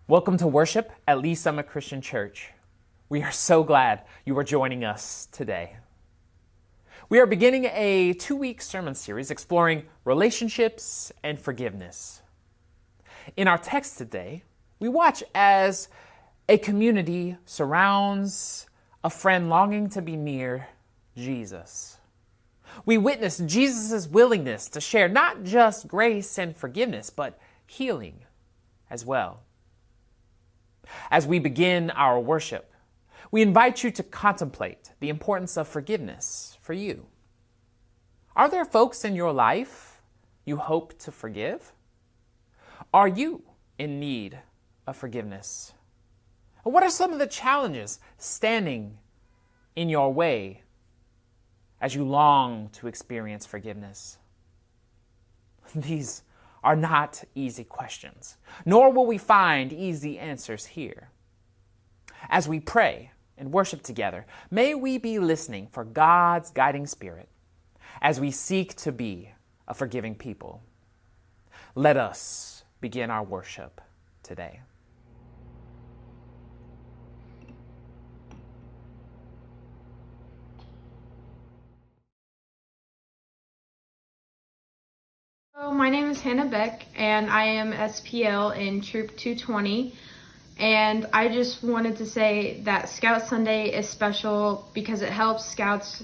Welcome to worship at Lee Summit Christian Church. We are so glad you are joining us today. We are beginning a 2-week sermon series exploring relationships and forgiveness. In our text today, we watch as a community surrounds a friend longing to be near Jesus. We witness Jesus' willingness to share not just grace and forgiveness, but healing as well. As we begin our worship, we invite you to contemplate the importance of forgiveness for you. Are there folks in your life you hope to forgive? Are you in need of forgiveness? What are some of the challenges standing in your way as you long to experience forgiveness? These are not easy questions, nor will we find easy answers here. As we pray and worship together, may we be listening for God's guiding spirit as we seek to be a forgiving people. Let us begin our worship today. Hello, my name is Hannah Beck, and I am SPL in Troop 220. And I just wanted to say that Scout Sunday is special because it helps Scouts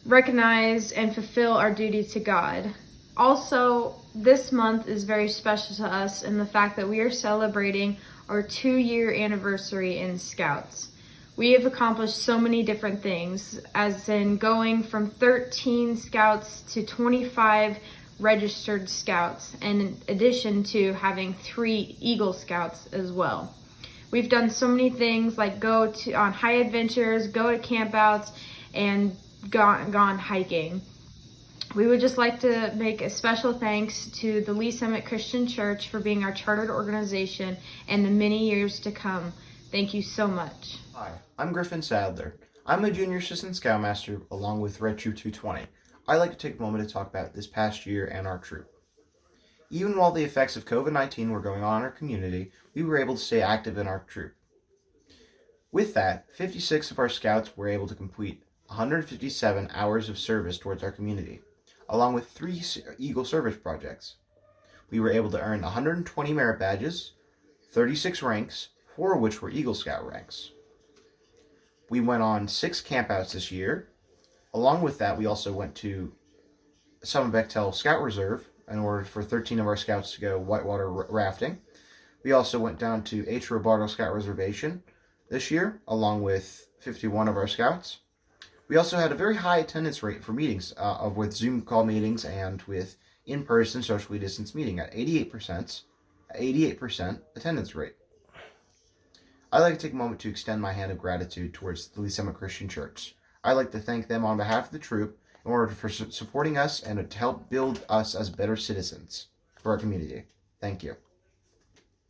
recognize and fulfill our duty to God. Also, this month is very special to us in the fact that we are celebrating our 2-year anniversary in Scouts. We have accomplished so many different things, as in going from 13 Scouts to 25 registered Scouts, and in addition to having 3 Eagle Scouts as well. We've done so many things like go on high adventures, go to campouts, and gone hiking. We would just like to make a special thanks to the Lee Summit Christian Church for being our chartered organization and the many years to come. Thank you so much. Hi, I'm Griffin Sadler. I'm a junior assistant scoutmaster along with Red Troop 220. I'd like to take a moment to talk about this past year and our troop. Even while the effects of COVID-19 were going on in our community, we were able to stay active in our troop. With that, 56 of our scouts were able to complete 157 hours of service towards our community, along with 3 Eagle service projects. We were able to earn 120 merit badges, 36 ranks, 4 of which were Eagle Scout ranks. We went on 6 campouts this year. Along with that, we also went to Summit Bechtel Scout Reserve in order for 13 of our scouts to go whitewater rafting. We also went down to H. Robardo Scout Reservation this year, along with 51 of our scouts. We also had a very high attendance rate for meetings, with Zoom call meetings and with in-person socially distanced meeting at 88% attendance rate. I'd like to take a moment to extend my hand of gratitude towards the Lee Summit Christian Church. I'd like to thank them on behalf of the troop in order for supporting us and to help build us as better citizens for our community. Thank you.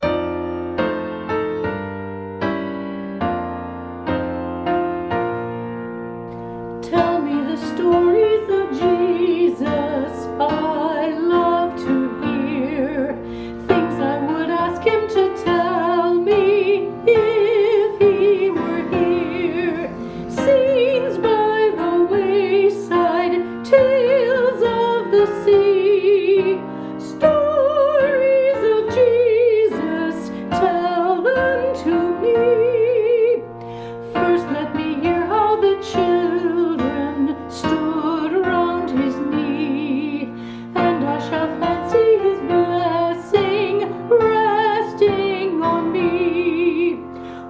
Tell me the stories of Jesus. I love to hear things I would ask him to tell me if he were here. Scenes by the wayside, tales of the sea, stories of Jesus. Tell them to me. First, let me hear how the children stood around his knee, and I shall fancy his blessing resting on me.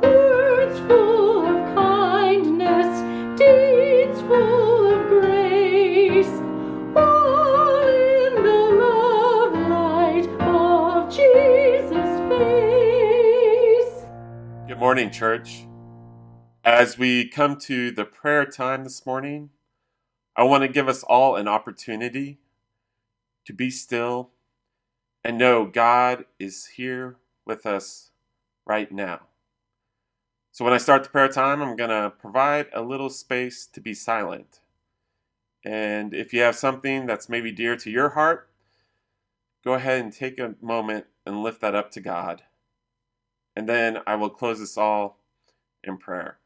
Words full of kindness, deeds full of grace, all in the love light of Jesus' face. Good morning, church. As we come to the prayer time this morning, I want to give us all an opportunity to be still and know God is here with us right now. So when I start the prayer time, I'm going to provide a little space to be silent. And if you have something that's maybe dear to your heart, go ahead and take a moment and lift that up to God. And then I will close us all in prayer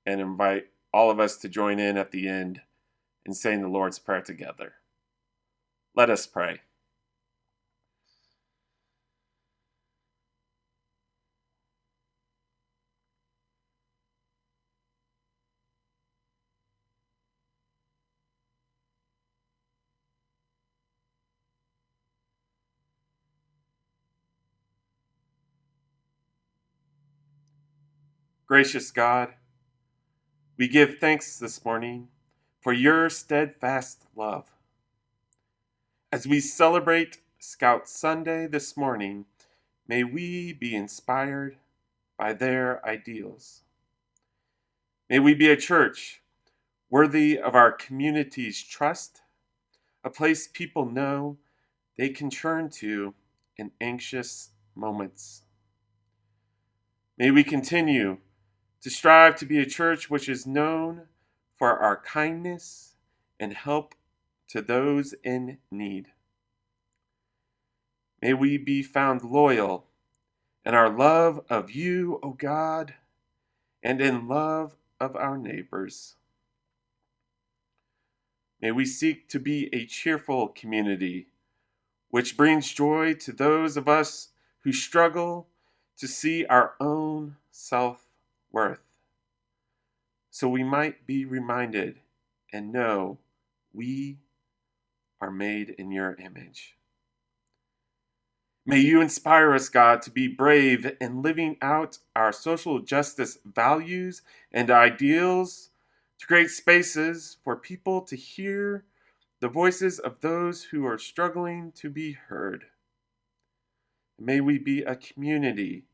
and invite all of us to join in at the end in saying the Lord's Prayer together. Let us pray. Gracious God, we give thanks this morning for your steadfast love. As we celebrate Scout Sunday this morning, may we be inspired by their ideals. May we be a church worthy of our community's trust, a place people know they can turn to in anxious moments. May we continue to strive to be a church which is known for our kindness and help to those in need. May we be found loyal in our love of you, O God, and in love of our neighbors. May we seek to be a cheerful community, which brings joy to those of us who struggle to see our own self-worth, so we might be reminded and know we are made in your image. May you inspire us, God, to be brave in living out our social justice values and ideals, to create spaces for people to hear the voices of those who are struggling to be heard. May we be a community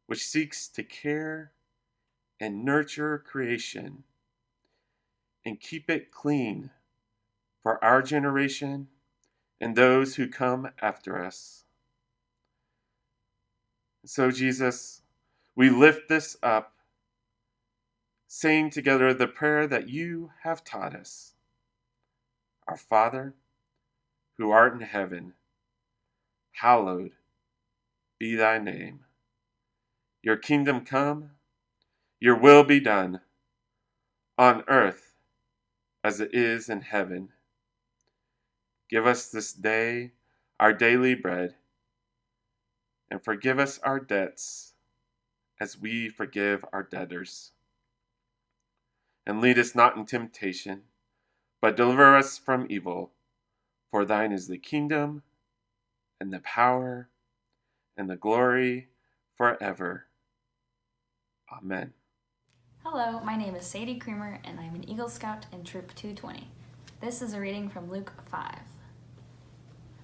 which seeks to care and nurture creation and keep it clean for our generation and those who come after us. So, Jesus, we lift this up, saying together the prayer that you have taught us. Our Father, who art in heaven, hallowed be thy name. Your kingdom come, your will be done, on earth as it is in heaven. Give us this day our daily bread, and forgive us our debts as we forgive our debtors. And lead us not in temptation, but deliver us from evil. For thine is the kingdom, and the power, and the glory forever. Amen. Hello, my name is Sadie Creamer, and I'm an Eagle Scout in Troop 220. This is a reading from Luke 5.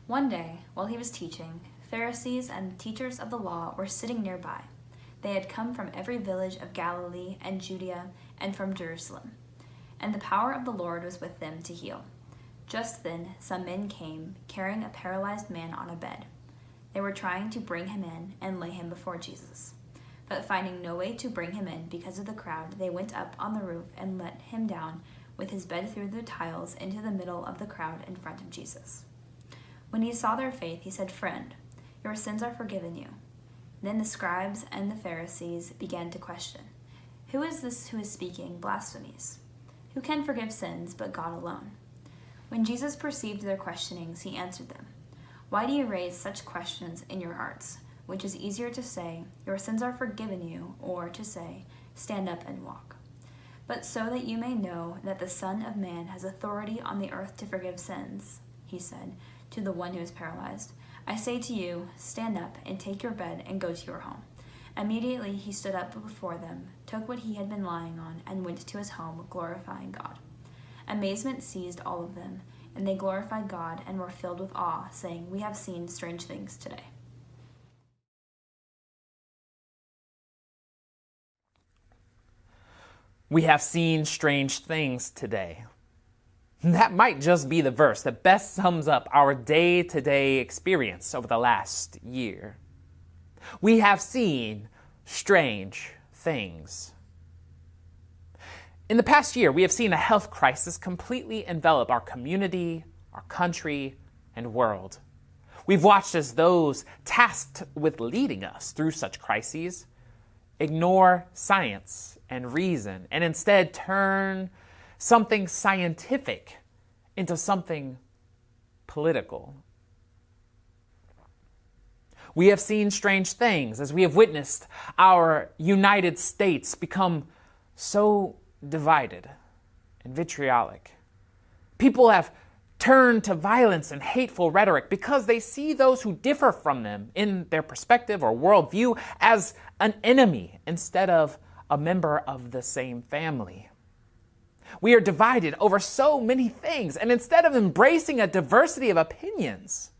One day, while he was teaching, Pharisees and teachers of the law were sitting nearby. They had come from every village of Galilee and Judea and from Jerusalem, and the power of the Lord was with them to heal. Just then, some men came, carrying a paralyzed man on a bed. They were trying to bring him in and lay him before Jesus. But finding no way to bring him in because of the crowd, they went up on the roof and let him down with his bed through the tiles into the middle of the crowd in front of Jesus. When he saw their faith, he said, "Friend, your sins are forgiven you." Then the scribes and the Pharisees began to question, "Who is this who is speaking blasphemies? Who can forgive sins but God alone?" When Jesus perceived their questionings, he answered them, "Why do you raise such questions in your hearts? Which is easier to say, 'Your sins are forgiven you,' or to say, 'Stand up and walk'? But so that you may know that the Son of Man has authority on the earth to forgive sins," he said to the one who is paralyzed, "I say to you, stand up and take your bed and go to your home." Immediately he stood up before them, took what he had been lying on, and went to his home, glorifying God. Amazement seized all of them, and they glorified God and were filled with awe, saying, "We have seen strange things today." We have seen strange things today. That might just be the verse that best sums up our day-to-day experience over the last year. We have seen strange things. In the past year, we have seen a health crisis completely envelop our community, our country, and world. We've watched as those tasked with leading us through such crises ignore science and reason and instead turn something scientific into something political. We have seen strange things as we have witnessed our United States become so divided and vitriolic. People have turned to violence and hateful rhetoric because they see those who differ from them in their perspective or worldview as an enemy instead of a member of the same family. We are divided over so many things, and instead of embracing a diversity of opinions,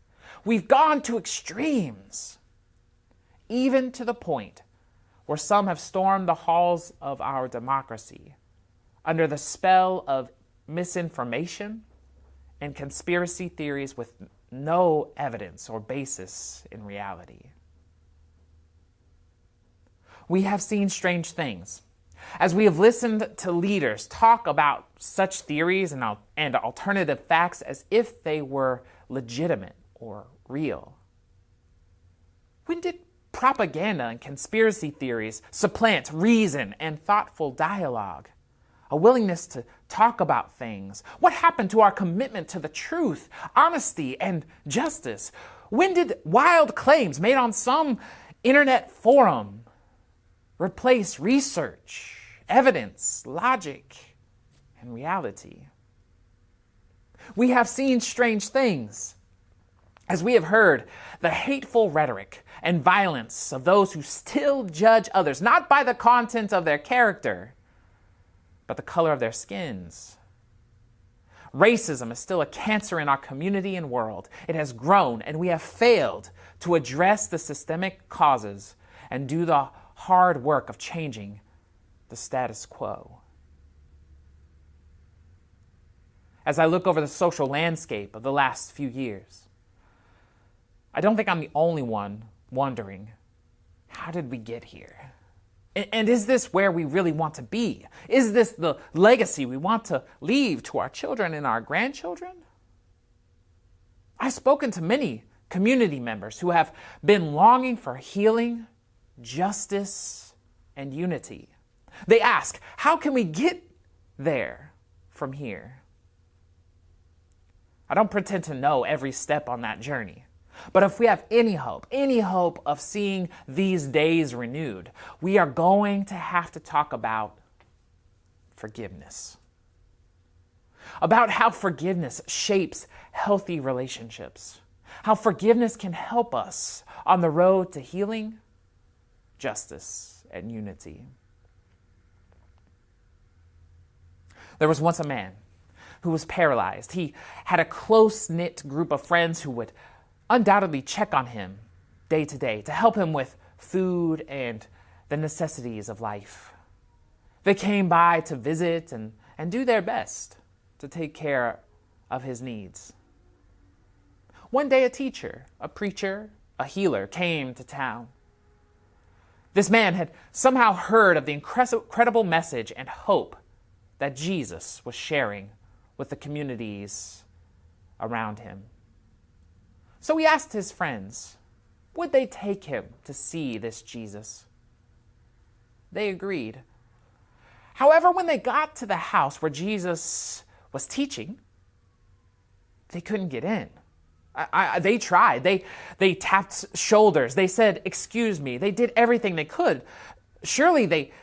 we've gone to extremes, even to the point where some have stormed the halls of our democracy under the spell of misinformation and conspiracy theories with no evidence or basis in reality. We have seen strange things as we have listened to leaders talk about such theories and alternative facts as if they were legitimate or real. When did propaganda and conspiracy theories supplant reason and thoughtful dialogue? A willingness to talk about things? What happened to our commitment to the truth, honesty, and justice? When did wild claims made on some internet forum replace research, evidence, logic, and reality? We have seen strange things as we have heard the hateful rhetoric and violence of those who still judge others, not by the content of their character, but the color of their skins. Racism is still a cancer in our community and world. It has grown, and we have failed to address the systemic causes and do the hard work of changing the status quo. As I look over the social landscape of the last few years, I don't think I'm the only one wondering, how did we get here? And is this where we really want to be? Is this the legacy we want to leave to our children and our grandchildren? I've spoken to many community members who have been longing for healing, justice, and unity. They ask, how can we get there from here? I don't pretend to know every step on that journey. But if we have any hope of seeing these days renewed, we are going to have to talk about forgiveness. About how forgiveness shapes healthy relationships. How forgiveness can help us on the road to healing, justice, and unity. There was once a man who was paralyzed. He had a close-knit group of friends who would undoubtedly check on him day to day to help him with food and the necessities of life. They came by to visit and do their best to take care of his needs. One day a teacher, a preacher, a healer came to town. This man had somehow heard of the incredible message and hope that Jesus was sharing with the communities around him. So he asked his friends, would they take him to see this Jesus? They agreed. However, when they got to the house where Jesus was teaching, they couldn't get in. They tried. They tapped shoulders. They said, excuse me. They did everything they could. Surely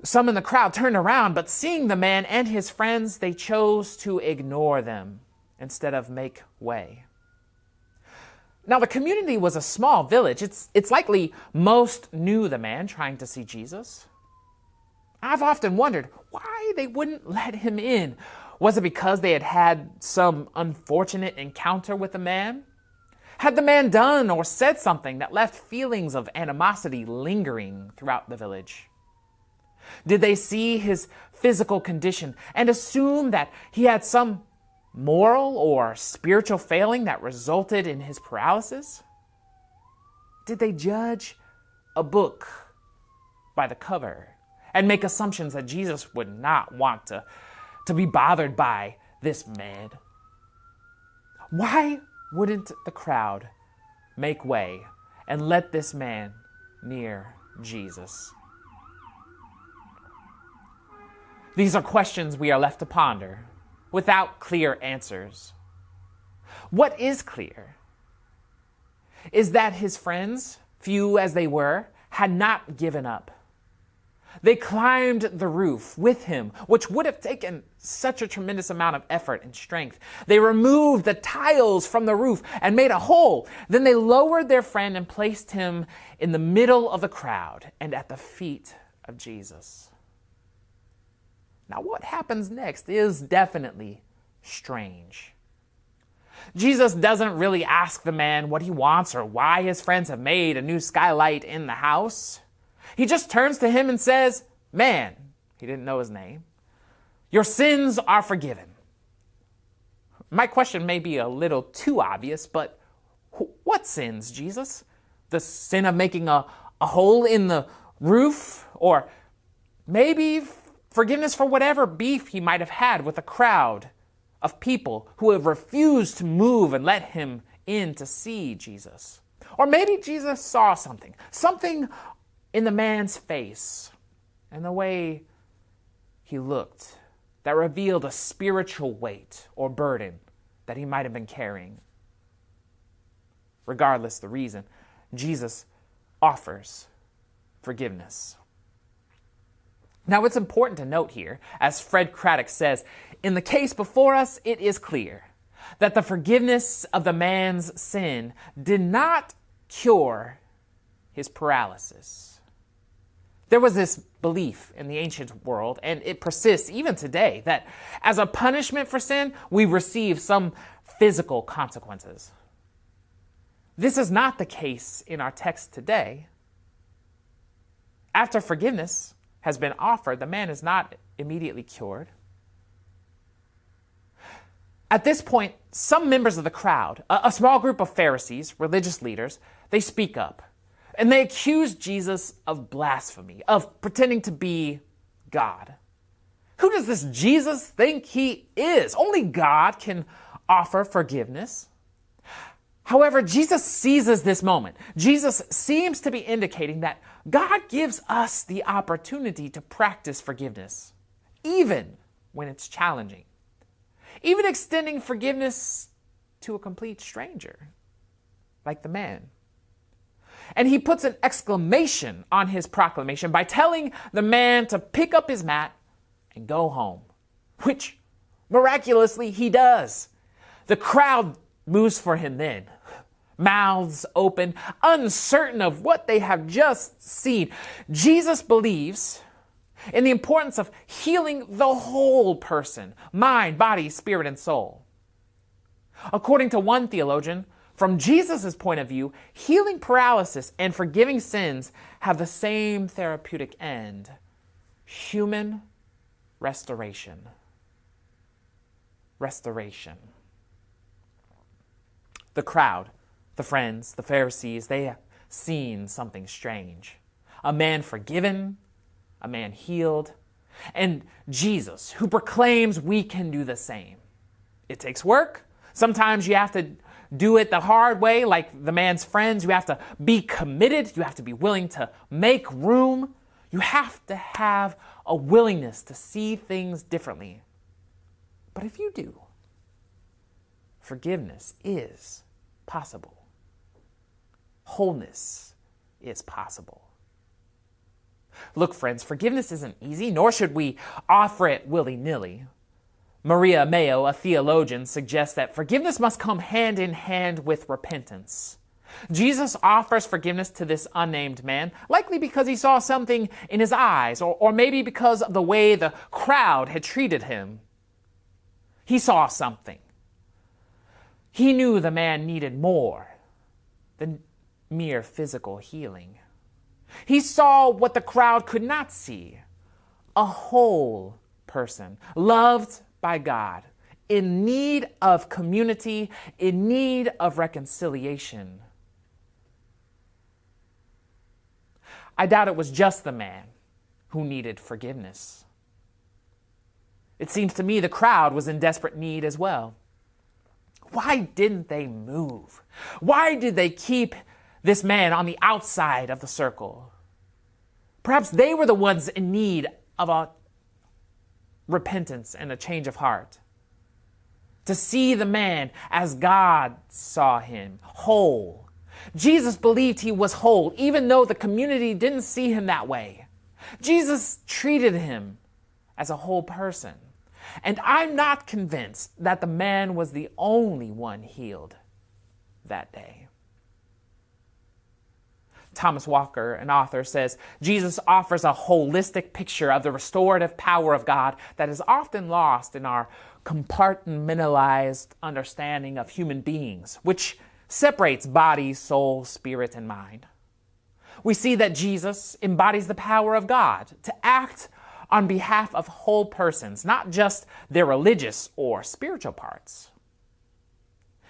some in the crowd turned around, but seeing the man and his friends, they chose to ignore them instead of make way. Now, the community was a small village. It's likely most knew the man trying to see Jesus. I've often wondered why they wouldn't let him in. Was it because they had had some unfortunate encounter with the man? Had the man done or said something that left feelings of animosity lingering throughout the village? Did they see his physical condition and assume that he had some moral or spiritual failing that resulted in his paralysis? Did they judge a book by the cover and make assumptions that Jesus would not want to be bothered by this man? Why wouldn't the crowd make way, and let this man near Jesus? These are questions we are left to ponder without clear answers. What is clear is that his friends, few as they were, had not given up. They climbed the roof with him, which would have taken such a tremendous amount of effort and strength. They removed the tiles from the roof and made a hole. Then they lowered their friend and placed him in the middle of the crowd and at the feet of Jesus. Now, what happens next is definitely strange. Jesus doesn't really ask the man what he wants or why his friends have made a new skylight in the house. He just turns to him and says, "Man," he didn't know his name, "your sins are forgiven." My question may be a little too obvious, but what sins, Jesus? The sin of making a hole in the roof? Or maybe forgiveness for whatever beef he might have had with a crowd of people who have refused to move and let him in to see Jesus. Or maybe Jesus saw something in the man's face and the way he looked that revealed a spiritual weight or burden that he might have been carrying. Regardless the reason, Jesus offers forgiveness. Now, it's important to note here, as Fred Craddock says, in the case before us, it is clear that the forgiveness of the man's sin did not cure his paralysis. There was this belief in the ancient world, and it persists even today, that as a punishment for sin, we receive some physical consequences. This is not the case in our text today. After forgiveness has been offered, the man is not immediately cured. At this point, some members of the crowd, a small group of Pharisees, religious leaders, they speak up. And they accuse Jesus of blasphemy, of pretending to be God. Who does this Jesus think he is? Only God can offer forgiveness. However, Jesus seizes this moment. Jesus seems to be indicating that God gives us the opportunity to practice forgiveness, even when it's challenging. Even extending forgiveness to a complete stranger, like the man. And he puts an exclamation on his proclamation by telling the man to pick up his mat and go home, which miraculously he does. The crowd moves for him then, mouths open, uncertain of what they have just seen. Jesus believes in the importance of healing the whole person, mind, body, spirit, and soul. According to one theologian, from Jesus' point of view, healing paralysis and forgiving sins have the same therapeutic end: human restoration. Restoration. The crowd, the friends, the Pharisees, they have seen something strange. A man forgiven, a man healed, and Jesus, who proclaims we can do the same. It takes work. Sometimes you have to do it the hard way, like the man's friends. You have to be committed. You have to be willing to make room. You have to have a willingness to see things differently. But if you do, forgiveness is possible. Wholeness is possible. Look, friends, forgiveness isn't easy, nor should we offer it willy-nilly. Maria Mayo, a theologian, suggests that forgiveness must come hand in hand with repentance. Jesus offers forgiveness to this unnamed man, likely because he saw something in his eyes, or maybe because of the way the crowd had treated him. He saw something. He knew the man needed more than mere physical healing. He saw what the crowd could not see: a whole person, loved by God, in need of community, in need of reconciliation. I doubt it was just the man who needed forgiveness. It seems to me the crowd was in desperate need as well. Why didn't they move? Why did they keep this man on the outside of the circle? Perhaps they were the ones in need of a repentance and a change of heart. To see the man as God saw him, whole. Jesus believed he was whole, even though the community didn't see him that way. Jesus treated him as a whole person. And I'm not convinced that the man was the only one healed that day. Thomas Walker, an author, says, Jesus offers a holistic picture of the restorative power of God that is often lost in our compartmentalized understanding of human beings, which separates body, soul, spirit, and mind. We see that Jesus embodies the power of God to act on behalf of whole persons, not just their religious or spiritual parts.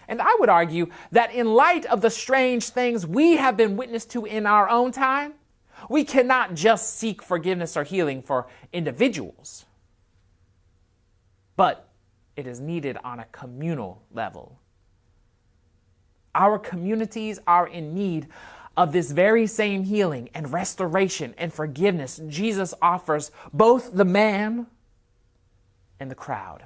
And I would argue that in light of the strange things we have been witness to in our own time, we cannot just seek forgiveness or healing for individuals, but it is needed on a communal level. Our communities are in need of this very same healing and restoration and forgiveness Jesus offers both the man and the crowd.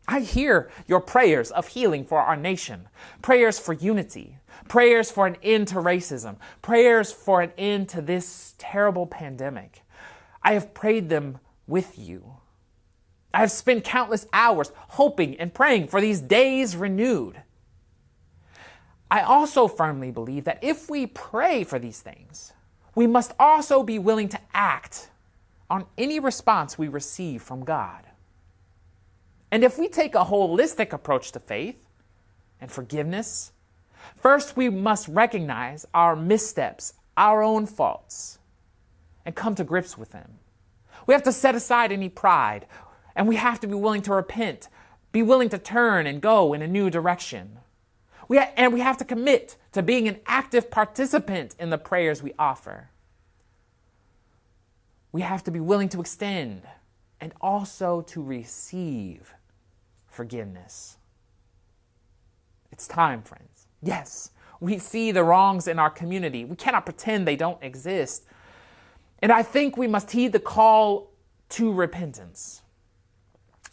I hear your prayers of healing for our nation, prayers for unity, prayers for an end to racism, prayers for an end to this terrible pandemic. I have prayed them with you. I have spent countless hours hoping and praying for these days renewed. I also firmly believe that if we pray for these things, we must also be willing to act on any response we receive from God. And if we take a holistic approach to faith and forgiveness, first we must recognize our missteps, our own faults, and come to grips with them. We have to set aside any pride, and we have to be willing to repent, be willing to turn and go in a new direction. We have to commit to being an active participant in the prayers we offer. We have to be willing to extend and also to receive forgiveness. It's time, friends. Yes, we see the wrongs in our community. We cannot pretend they don't exist. And I think we must heed the call to repentance.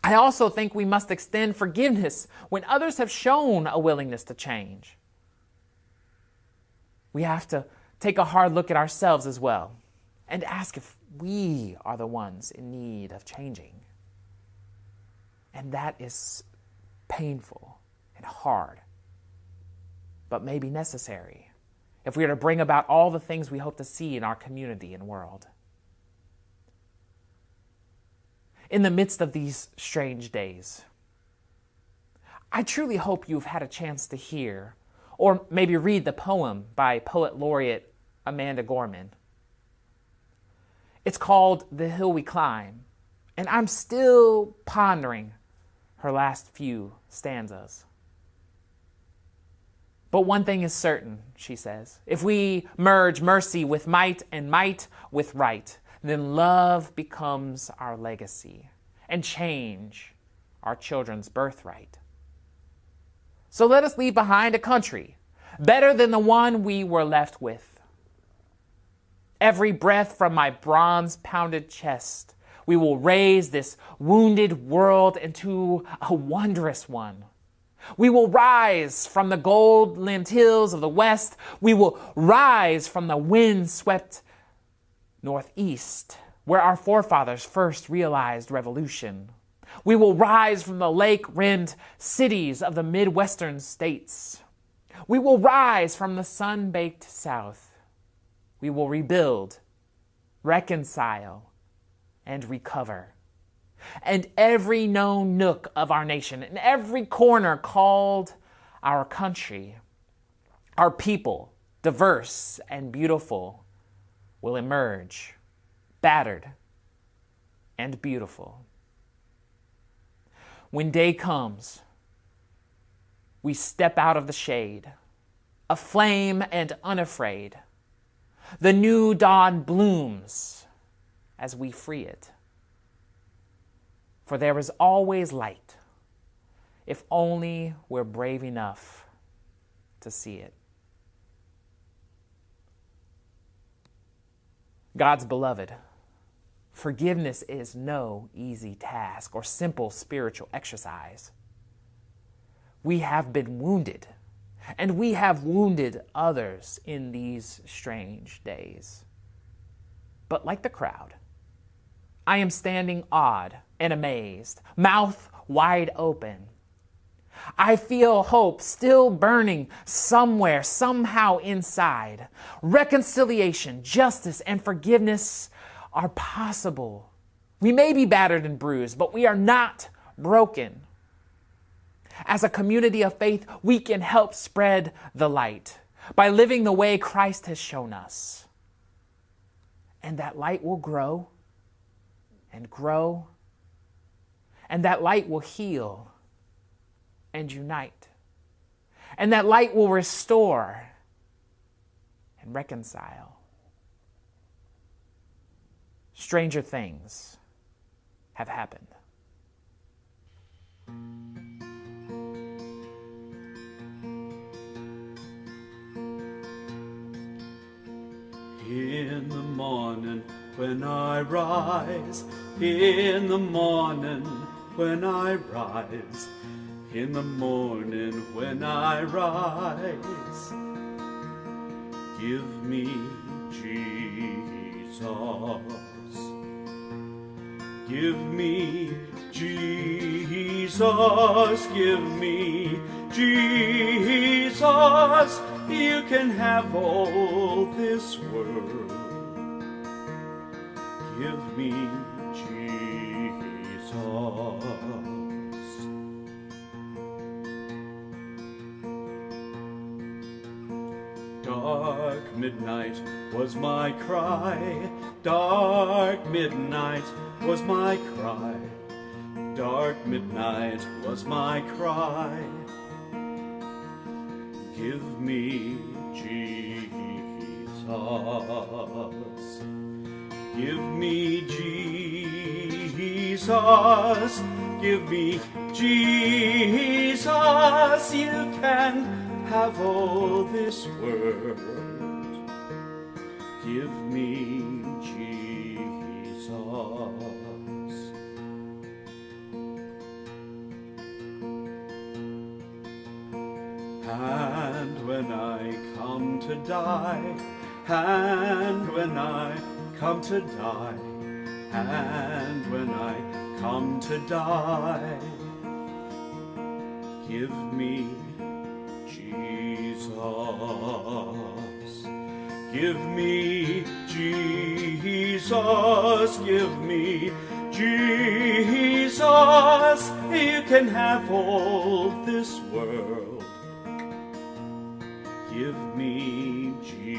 I also think we must extend forgiveness when others have shown a willingness to change. We have to take a hard look at ourselves as well and ask if we are the ones in need of changing. And that is painful and hard, but maybe necessary if we are to bring about all the things we hope to see in our community and world. In the midst of these strange days, I truly hope you've had a chance to hear or maybe read the poem by Poet Laureate Amanda Gorman. It's called The Hill We Climb, and I'm still pondering her last few stanzas. But one thing is certain, she says, if we merge mercy with might and might with right, then love becomes our legacy and change our children's birthright. So let us leave behind a country better than the one we were left with. Every breath from my bronze-pounded chest, we will raise this wounded world into a wondrous one. We will rise from the gold-limbed hills of the west. We will rise from the wind-swept northeast, where our forefathers first realized revolution. We will rise from the lake-rimmed cities of the Midwestern states. We will rise from the sun-baked South. We will rebuild, reconcile, and recover. And every known nook of our nation, and every corner called our country, our people, diverse and beautiful, will emerge, battered and beautiful. When day comes, we step out of the shade, aflame and unafraid. The new dawn blooms as we free it. For there is always light if only we're brave enough to see it. God's beloved, forgiveness is no easy task or simple spiritual exercise. We have been wounded, and we have wounded others in these strange days. But like the crowd, I am standing awed and amazed, mouth wide open. I feel hope still burning somewhere, somehow inside. Reconciliation, justice, and forgiveness are possible. We may be battered and bruised, but we are not broken. As a community of faith, we can help spread the light by living the way Christ has shown us. And that light will grow and grow, and that light will heal and unite, and that light will restore and reconcile. Stranger things have happened. In the morning when I rise, in the morning when I rise, in the morning when I rise, give me Jesus. Give me Jesus, give me Jesus. You can have all this world. Give me Jesus. Dark midnight was my cry. Dark midnight was my cry. Dark midnight was my cry. Give me Jesus. Give me Jesus. Give me Jesus. You can have all this world. Give me Jesus. And when I come to die, and when I come to die, and when I come to die, give me Jesus. Give me Jesus. Give me Jesus. You can have all this world. Give me Jesus.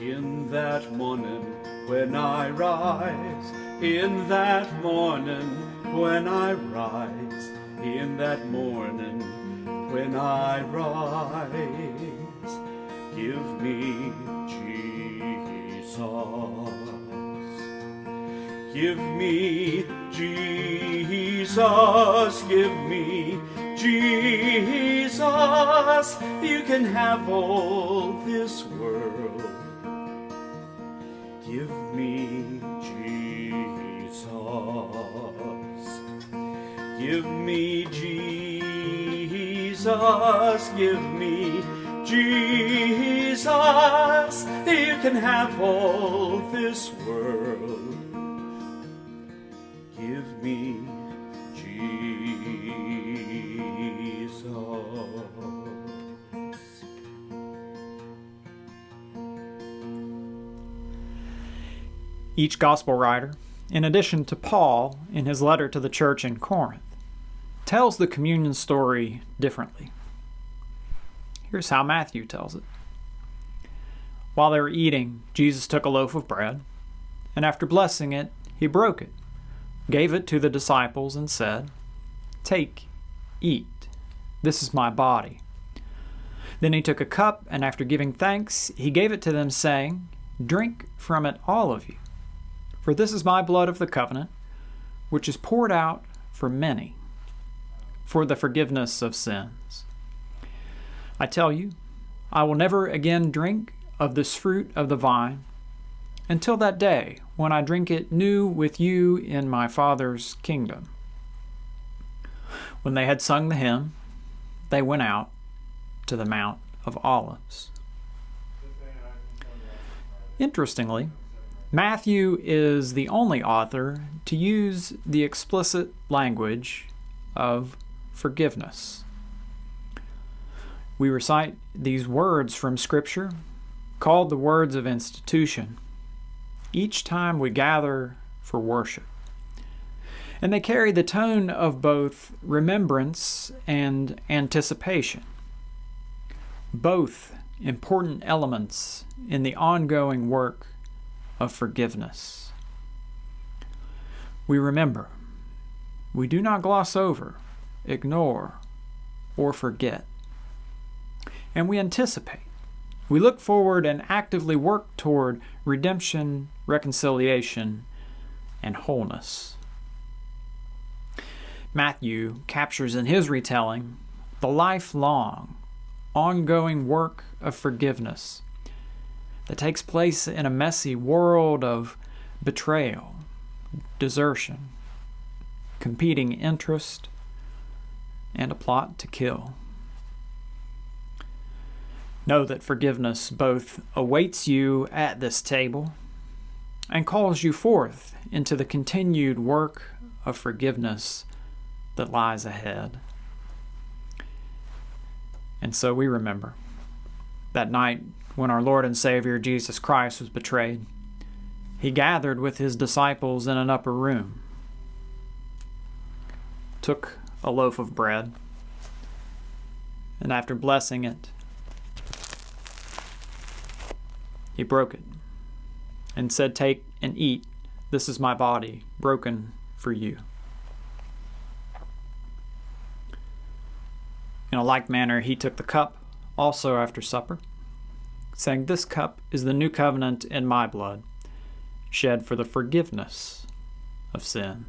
In that morning when I rise, in that morning when I rise, in that morning when I rise, give me Jesus. Give me Jesus, give me Jesus. You can have all this world. Give me Jesus. Give me Jesus. Give me Jesus. You can have all this world. Give me Jesus. Each gospel writer, in addition to Paul in his letter to the church in Corinth, tells the communion story differently. Here's how Matthew tells it. While they were eating, Jesus took a loaf of bread, and after blessing it, he broke it, gave it to the disciples, and said, "Take, eat. This is my body." Then he took a cup, and after giving thanks, he gave it to them, saying, Drink from it, all of you, for this is my blood of the covenant, which is poured out for many, for the forgiveness of sins. I tell you, I will never again drink of this fruit of the vine until that day when I drink it new with you in my Father's kingdom." When they had sung the hymn, they went out to the Mount of Olives. Interestingly, Matthew is the only author to use the explicit language of forgiveness. We recite these words from Scripture, called the words of institution, each time we gather for worship. And they carry the tone of both remembrance and anticipation, both important elements in the ongoing work of forgiveness. We remember. We do not gloss over, ignore, or forget. And we anticipate. We look forward and actively work toward redemption, reconciliation, and wholeness. Matthew captures in his retelling the lifelong, ongoing work of forgiveness that takes place in a messy world of betrayal, desertion, competing interest, and a plot to kill. Know that forgiveness both awaits you at this table and calls you forth into the continued work of forgiveness that lies ahead. And so we remember that night when our Lord and Savior Jesus Christ was betrayed. He gathered with his disciples in an upper room, took a loaf of bread, and after blessing it, he broke it and said, "Take and eat. This is my body, broken for you." In a like manner, he took the cup also after supper, saying, "This cup is the new covenant in my blood, shed for the forgiveness of sins.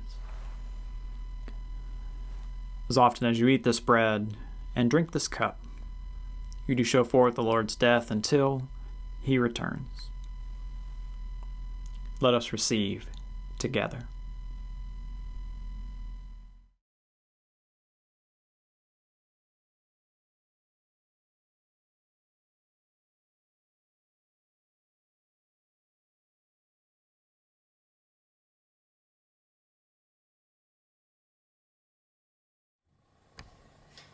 As often as you eat this bread and drink this cup, you do show forth the Lord's death until he returns." Let us receive together.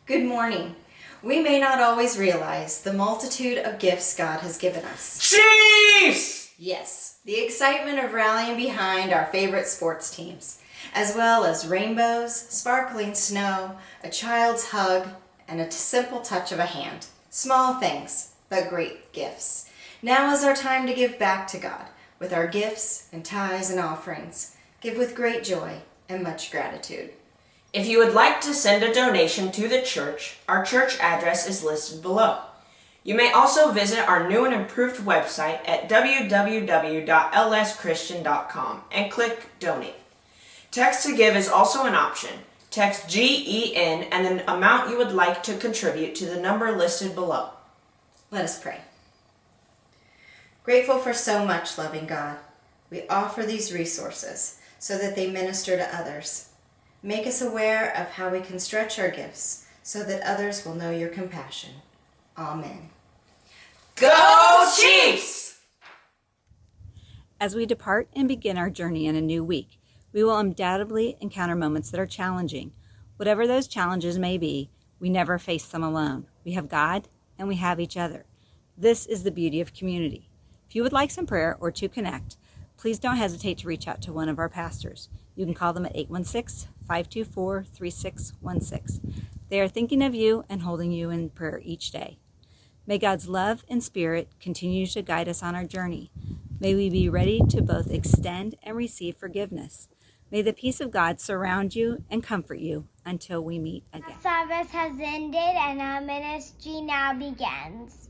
Good morning. We may not always realize the multitude of gifts God has given us. Chiefs! Yes, the excitement of rallying behind our favorite sports teams, as well as rainbows, sparkling snow, a child's hug, and a simple touch of a hand. Small things, but great gifts. Now is our time to give back to God with our gifts and tithes and offerings. Give with great joy and much gratitude. If you would like to send a donation to the church, our church address is listed below. You may also visit our new and improved website at www.lschristian.com and click Donate. Text to give is also an option. Text GEN and the amount you would like to contribute to the number listed below. Let us pray. Grateful for so much, loving God, we offer these resources so that they minister to others. Make us aware of how we can stretch our gifts so that others will know your compassion. Amen. Go Chiefs! As we depart and begin our journey in a new week, we will undoubtedly encounter moments that are challenging. Whatever those challenges may be, we never face them alone. We have God and we have each other. This is the beauty of community. If you would like some prayer or to connect, please don't hesitate to reach out to one of our pastors. You can call them at 816-524-3616. They are thinking of you and holding you in prayer each day. May God's love and spirit continue to guide us on our journey. May we be ready to both extend and receive forgiveness. May the peace of God surround you and comfort you until we meet again. Our service has ended and our ministry now begins.